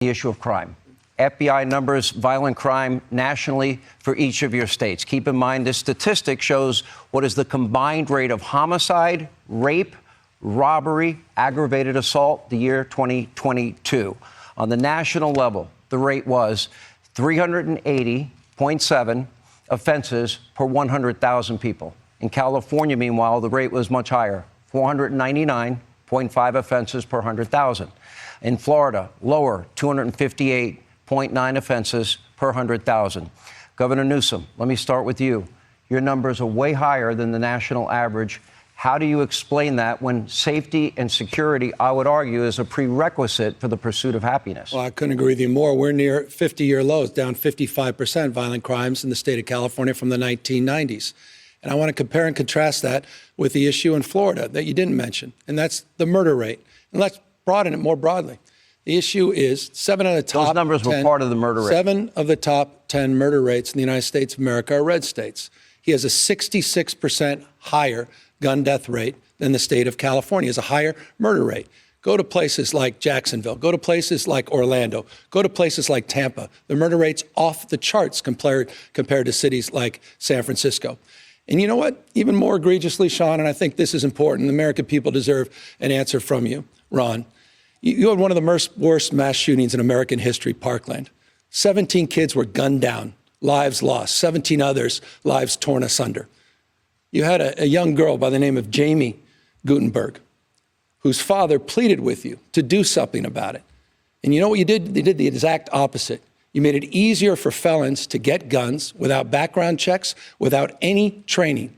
the issue of crime. FBI numbers violent crime nationally for each of your states. Keep in mind, this statistic shows what is the combined rate of homicide, rape, robbery, aggravated assault, the year 2022. On the national level, the rate was 380.7 offenses per 100,000 people. In California, meanwhile, the rate was much higher, 499.5 offenses per 100,000. In Florida, lower, 258.9 offenses per 100,000. Governor Newsom, let me start with you. Your numbers are way higher than the national average. How do you explain that when safety and security, I would argue, is a prerequisite for the pursuit of happiness? Well, I couldn't agree with you more. We're near 50-year lows, down 55% violent crimes in the state of California from the 1990s. And I want to compare and contrast that with the issue in Florida that you didn't mention, and that's the murder rate. And let's broaden it more broadly. The issue is 7 of the top 10. Those numbers were part of the murder rate. 7 of the top 10 murder rates in the United States of America are red states. He has a 66% higher gun death rate than the state of California. He has a higher murder rate. Go to places like Jacksonville. Go to places like Orlando. Go to places like Tampa. The murder rate's off the charts compared to cities like San Francisco. And you know what? Even more egregiously, Sean, and I think this is important, the American people deserve an answer from you, Ron. You had one of the worst mass shootings in American history, Parkland. 17 kids were gunned down, lives lost, 17 others, lives torn asunder. You had a young girl by the name of Jamie Gutenberg, whose father pleaded with you to do something about it. And you know what you did? You did the exact opposite. You made it easier for felons to get guns without background checks, without any training.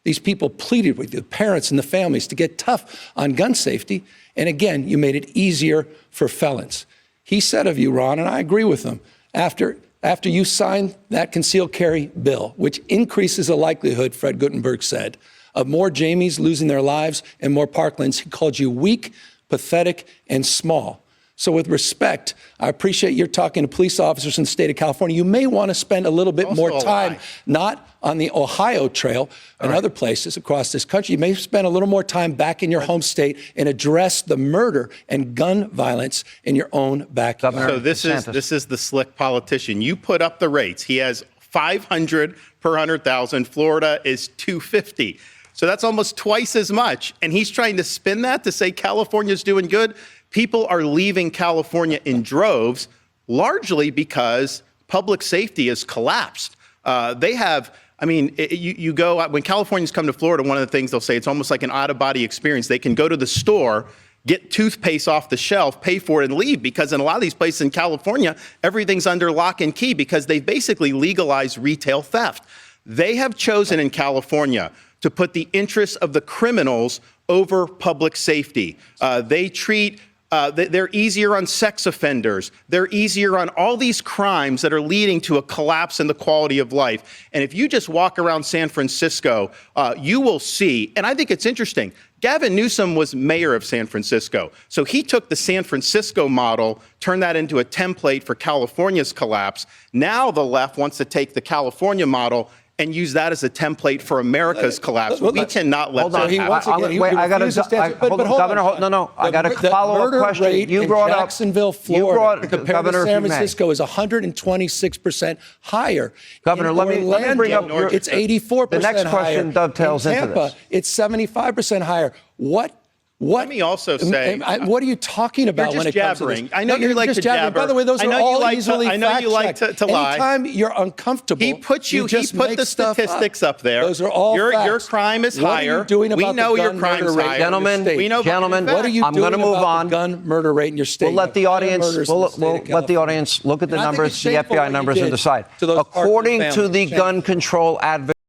These people pleaded with you, the parents and the families, to get tough on gun safety. And again, you made it easier for felons. He said of you, Ron, and I agree with him, after you signed that concealed carry bill, which increases the likelihood, Fred Gutenberg said, of more Jamies losing their lives and more Parklands, he called you weak, pathetic, and small. So with respect, I appreciate you're talking to police officers in the state of California. You may want to spend a little bit more time, not on the Ohio Trail and other places across this country. You may spend a little more time back in your home state and address the murder and gun violence in your own backyard. So this is the slick politician. You put up the rates. He has 500 per 100,000. Florida is 250. So that's almost twice as much. And he's trying to spin that to say California's doing good. People are leaving California in droves, largely because public safety has collapsed. You go, when Californians come to Florida, one of the things they'll say, it's almost like an out-of-body experience. They can go to the store, get toothpaste off the shelf, pay for it, and leave, because in a lot of these places in California, everything's under lock and key because they've basically legalized retail theft. They have chosen in California to put the interests of the criminals over public safety. They're easier on sex offenders. They're easier on all these crimes that are leading to a collapse in the quality of life. And if you just walk around San Francisco, you will see, and I think it's interesting, Gavin Newsom was mayor of San Francisco. So he took the San Francisco model, turned that into a template for California's collapse. Now the left wants to take the California model and use that as a template for America's collapse. We cannot let that happen. I got a follow-up question. You brought up Jacksonville, Florida, compared to San Francisco, is 126% higher. Governor, let me bring up it's 84% the next question dovetails into this. It's 75% higher. Let me also say, what are you talking about when it comes to this? I know you like to jabber. By the way, those are all easily fact-checked. I know you like to lie. Anytime you're uncomfortable, he put the statistics up there. Those are all facts. Your crime is higher. What are you doing about we know the gun your crime's murder rate higher. Gentlemen, what are you I'm doing going to move about on. The gun murder rate in your state? We'll let the audience look at the numbers, the FBI numbers, and decide. According to the gun control advocate